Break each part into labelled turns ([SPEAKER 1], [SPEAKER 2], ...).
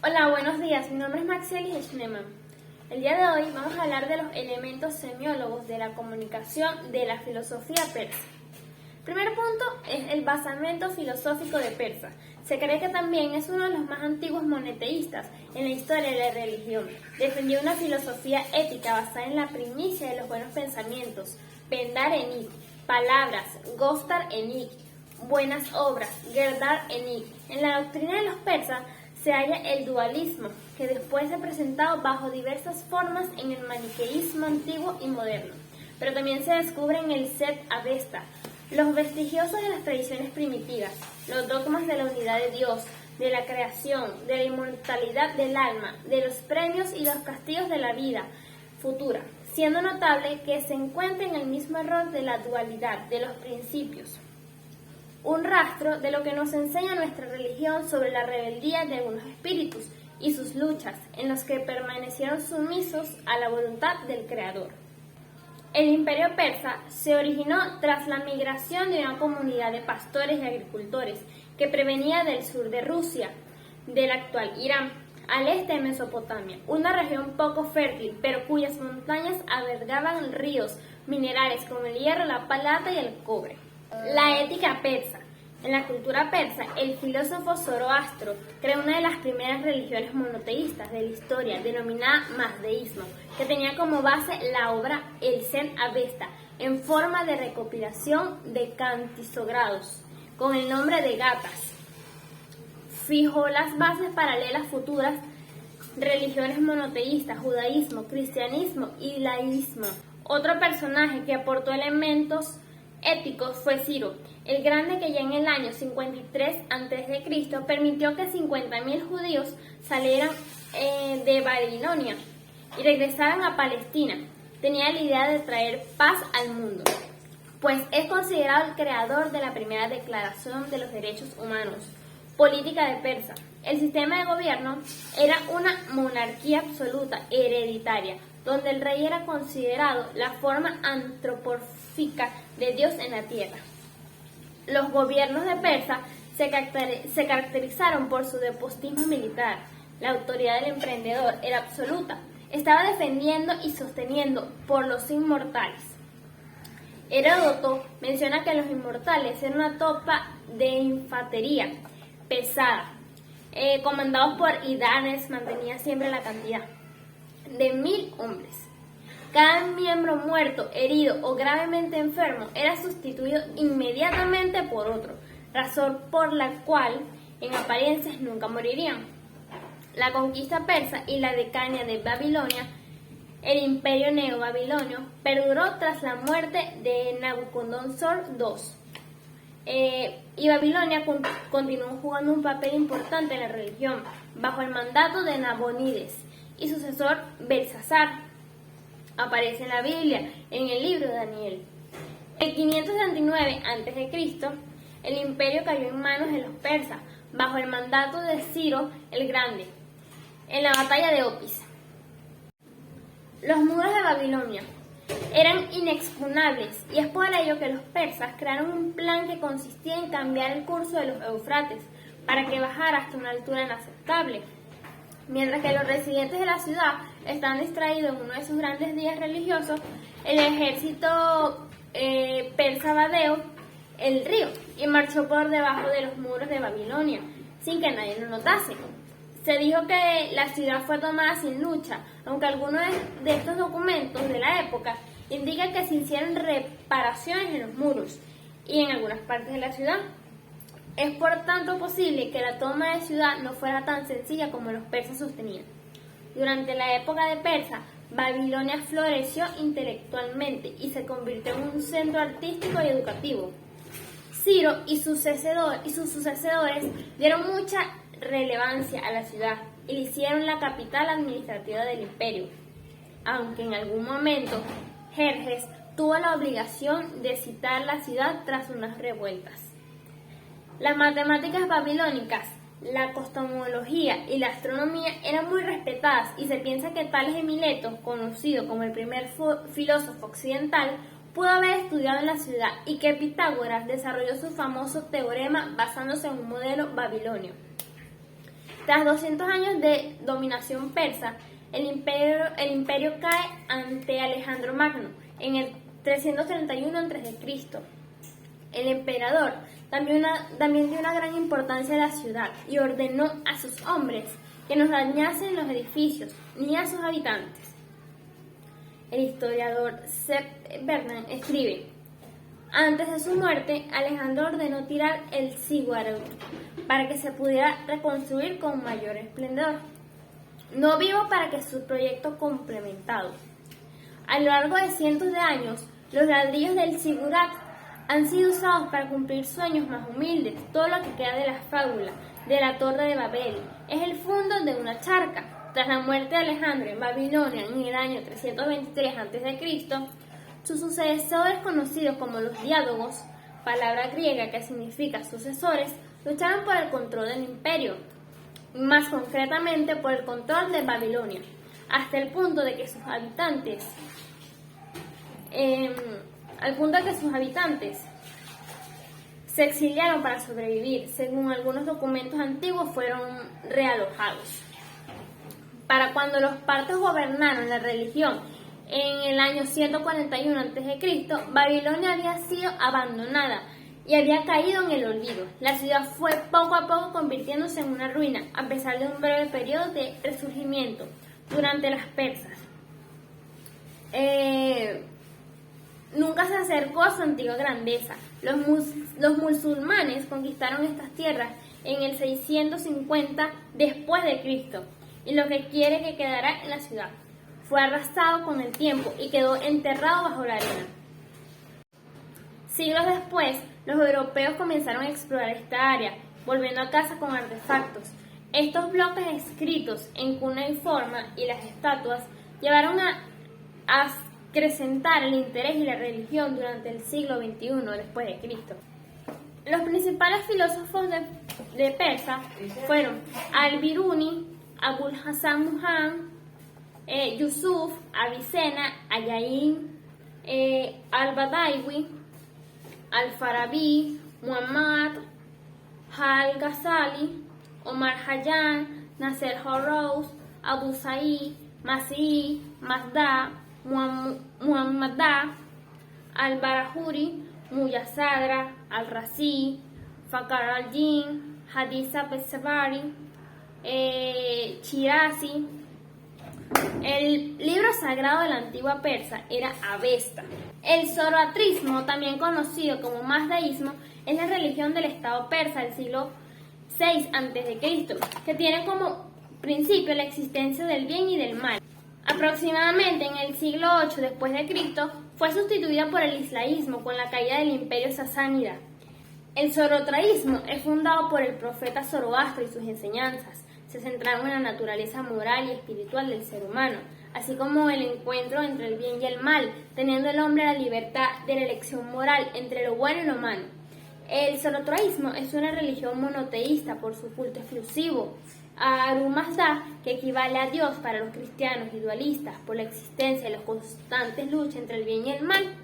[SPEAKER 1] Hola, buenos días. Mi nombre es Maxielis Schneemann. El día de hoy vamos a hablar de los elementos semiólogos de la comunicación de la filosofía persa. El primer punto es el basamento filosófico de Persa. Se cree que también es uno de los más antiguos monoteístas en la historia de la religión. Defendió una filosofía ética basada en la primicia de los buenos pensamientos, Pendar Enik, palabras, Gostar Enik, buenas obras, Gerdar Enik. En la doctrina de los persas se halla el dualismo, que después se ha presentado bajo diversas formas en el maniqueísmo antiguo y moderno, pero también se descubre en el Set Avesta, los vestigiosos de las tradiciones primitivas, los dogmas de la unidad de Dios, de la creación, de la inmortalidad del alma, de los premios y los castigos de la vida futura, siendo notable que se encuentra en el mismo error de la dualidad de los principios. Un rastro de lo que nos enseña nuestra religión sobre la rebeldía de algunos espíritus y sus luchas, en los que permanecieron sumisos a la voluntad del Creador. El imperio persa se originó tras la migración de una comunidad de pastores y agricultores que provenía del sur de Rusia, del actual Irán, al este de Mesopotamia, una región poco fértil, pero cuyas montañas albergaban ríos, minerales como el hierro, la plata y el cobre. La ética persa. En la cultura persa, el filósofo Zoroastro creó una de las primeras religiones monoteístas de la historia, denominada Mazdeísmo, que tenía como base la obra El Set Avesta, en forma de recopilación de cantizogrados, con el nombre de Gatas. Fijó las bases paralelas futuras religiones monoteístas, judaísmo, cristianismo y laísmo. Otro personaje que aportó elementos éticos fue Ciro, el Grande, que ya en el año 53 a.C. permitió que 50.000 judíos salieran de Babilonia y regresaran a Palestina. Tenía la idea de traer paz al mundo, pues es considerado el creador de la primera declaración de los derechos humanos. Política de Persa. El sistema de gobierno era una monarquía absoluta, hereditaria, donde el rey era considerado la forma antropomórfica de Dios en la tierra. Los gobiernos de Persa se caracterizaron por su despotismo militar. La autoridad del emperador era absoluta. Estaba defendiendo y sosteniendo por los inmortales. Heródoto menciona que los inmortales eran una tropa de infantería pesada, comandados por Hidarnes, mantenía siempre la cantidad de 1.000 hombres. Cada miembro muerto, herido o gravemente enfermo era sustituido inmediatamente por otro, razón por la cual en apariencias nunca morirían. La conquista persa y la decadencia de Babilonia, el imperio neobabilonio, perduró tras la muerte de Nabucodonosor II. Y Babilonia continuó jugando un papel importante en la religión, bajo el mandato de Nabonides y sucesor Belsasar. Aparece en la Biblia, en el libro de Daniel. En 539 a.C., el imperio cayó en manos de los persas, bajo el mandato de Ciro el Grande, en la batalla de Opis. Los muros de Babilonia eran inexpugnables, y es por ello que los persas crearon un plan que consistía en cambiar el curso de los Eufrates para que bajara hasta una altura inaceptable. Mientras que los residentes de la ciudad estaban distraídos en uno de sus grandes días religiosos, el ejército persa vadeó el río y marchó por debajo de los muros de Babilonia, sin que nadie lo notase. Se dijo que la ciudad fue tomada sin lucha, aunque algunos de estos documentos de la época indican que se hicieron reparaciones en los muros y en algunas partes de la ciudad. Es por tanto posible que la toma de ciudad no fuera tan sencilla como los persas sostenían. Durante la época de Persa, Babilonia floreció intelectualmente y se convirtió en un centro artístico y educativo. Ciro y sus sucesores dieron mucha relevancia a la ciudad y le hicieron la capital administrativa del imperio, aunque en algún momento Jerjes tuvo la obligación de citar la ciudad tras unas revueltas. Las matemáticas babilónicas, la cosmología y la astronomía eran muy respetadas, y se piensa que Tales de Mileto, conocido como el primer filósofo occidental, pudo haber estudiado en la ciudad, y que Pitágoras desarrolló su famoso teorema basándose en un modelo babilonio. Tras 200 años de dominación persa, el imperio cae ante Alejandro Magno en el 331 a.C. El emperador también dio una gran importancia a la ciudad y ordenó a sus hombres que no dañasen los edificios ni a sus habitantes. El historiador Sepp Bernan escribe: antes de su muerte, Alejandro ordenó tirar el Zigurat para que se pudiera reconstruir con mayor esplendor. No vivo para que su proyecto complementado. A lo largo de cientos de años, los ladrillos del Zigurat han sido usados para cumplir sueños más humildes. Todo lo que queda de la fábula de la Torre de Babel es el fondo de una charca. Tras la muerte de Alejandro en Babilonia en el año 323 a.C., sus sucesores, conocidos como los diádogos, palabra griega que significa sucesores, lucharon por el control del imperio, más concretamente por el control de Babilonia, hasta el punto de que sus habitantes se exiliaron para sobrevivir. Según algunos documentos antiguos, fueron realojados. Para cuando los partos gobernaron la religión en el año 141 a.C., Babilonia había sido abandonada y había caído en el olvido. La ciudad fue poco a poco convirtiéndose en una ruina, a pesar de un breve periodo de resurgimiento durante las persas. Nunca se acercó a su antigua grandeza. Los musulmanes conquistaron estas tierras en el 650 después de Cristo, y lo que quiere que quedara en la ciudad fue arrasado con el tiempo y quedó enterrado bajo la arena. Siglos después, los europeos comenzaron a explorar esta área, volviendo a casa con artefactos. Estos bloques escritos en cuneiforme y las estatuas llevaron a acrecentar el interés y la religión durante el siglo XXI después de Cristo. Los principales filósofos de Persa fueron Al-Biruni, Abul Hasan Muhammad, Yusuf, Avicena, Ayain, Al-Badawi, Al-Farabi, Muhammad, Al-Ghazali, Omar Khayyam, Nasser Horouz, Abu Sa'id, Masih, Mazda, Muhammadá, Al-Barahuri, Muyasadra, Al-Razi, Fakhr al-Din, Hadith Besabari, Shirazi. El libro sagrado de la antigua persa era Avesta. El zoroastrismo, también conocido como mazdaísmo, es la religión del Estado persa del siglo VI a.C., que tiene como principio la existencia del bien y del mal. Aproximadamente en el siglo VIII después de Cristo fue sustituida por el islamismo con la caída del imperio sasánida. El zoroastrismo es fundado por el profeta Zoroastro y sus enseñanzas. Se centraron en la naturaleza moral y espiritual del ser humano, así como el encuentro entre el bien y el mal, teniendo el hombre la libertad de la elección moral entre lo bueno y lo malo. El zoroastrismo es una religión monoteísta por su culto exclusivo a Ahura Mazda, que equivale a Dios para los cristianos, y dualistas por la existencia de las constantes luchas entre el bien y el mal.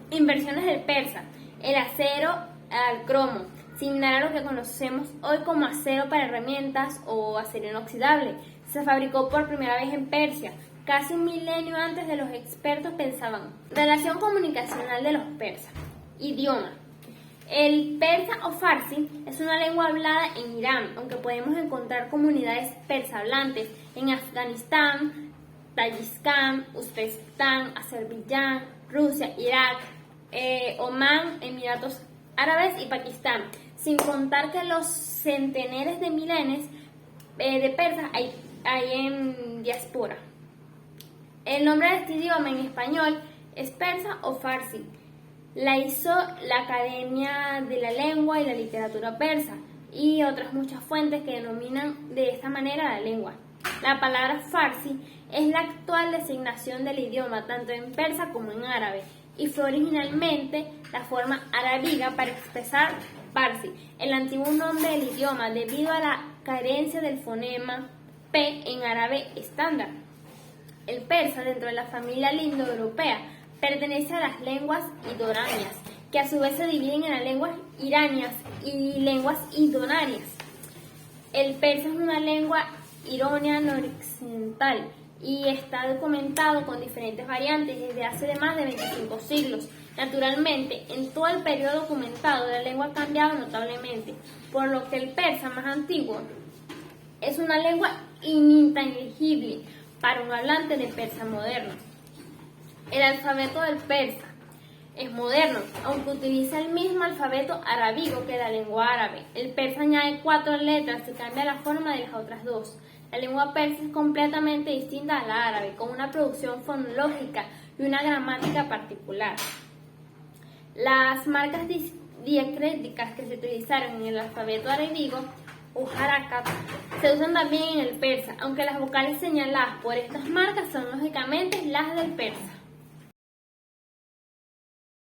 [SPEAKER 1] Inversiones del persa: el acero al cromo, similar a lo que conocemos hoy como acero para herramientas o acero inoxidable. Se fabricó por primera vez en Persia, casi un milenio antes de los expertos pensaban. Relación comunicacional de los persas. Idioma. El persa o farsi es una lengua hablada en Irán, aunque podemos encontrar comunidades persa-hablantes en Afganistán, Tayikistán, Uzbekistán, Azerbaiyán, Rusia, Irak, Omán, Emiratos Árabes y Pakistán, sin contar que los centenares de milenios de persas hay en diáspora. El nombre de este idioma en español es persa o farsi. La hizo la Academia de la Lengua y la Literatura Persa y otras muchas fuentes que denominan de esta manera la lengua. La palabra farsi es la actual designación del idioma tanto en persa como en árabe y fue originalmente la forma arábiga para expresar Parsi, el antiguo nombre del idioma debido a la carencia del fonema P en árabe estándar. El persa, dentro de la familia indoeuropea, pertenece a las lenguas idoranias, que a su vez se dividen en las lenguas iranias y lenguas indonarias. El persa es una lengua ironia noroccidental y está documentado con diferentes variantes desde hace más de 25 siglos. Naturalmente, en todo el periodo documentado la lengua ha cambiado notablemente, por lo que el persa más antiguo es una lengua ininteligible para un hablante de persa moderno. El alfabeto del persa es moderno, aunque utiliza el mismo alfabeto arábigo que la lengua árabe. El persa añade 4 letras y cambia la forma de las otras 2. La lengua persa es completamente distinta a la árabe, con una producción fonológica y una gramática particular. Las marcas diacríticas que se utilizaron en el alfabeto arábigo o harakat se usan también en el persa, aunque las vocales señaladas por estas marcas son lógicamente las del persa.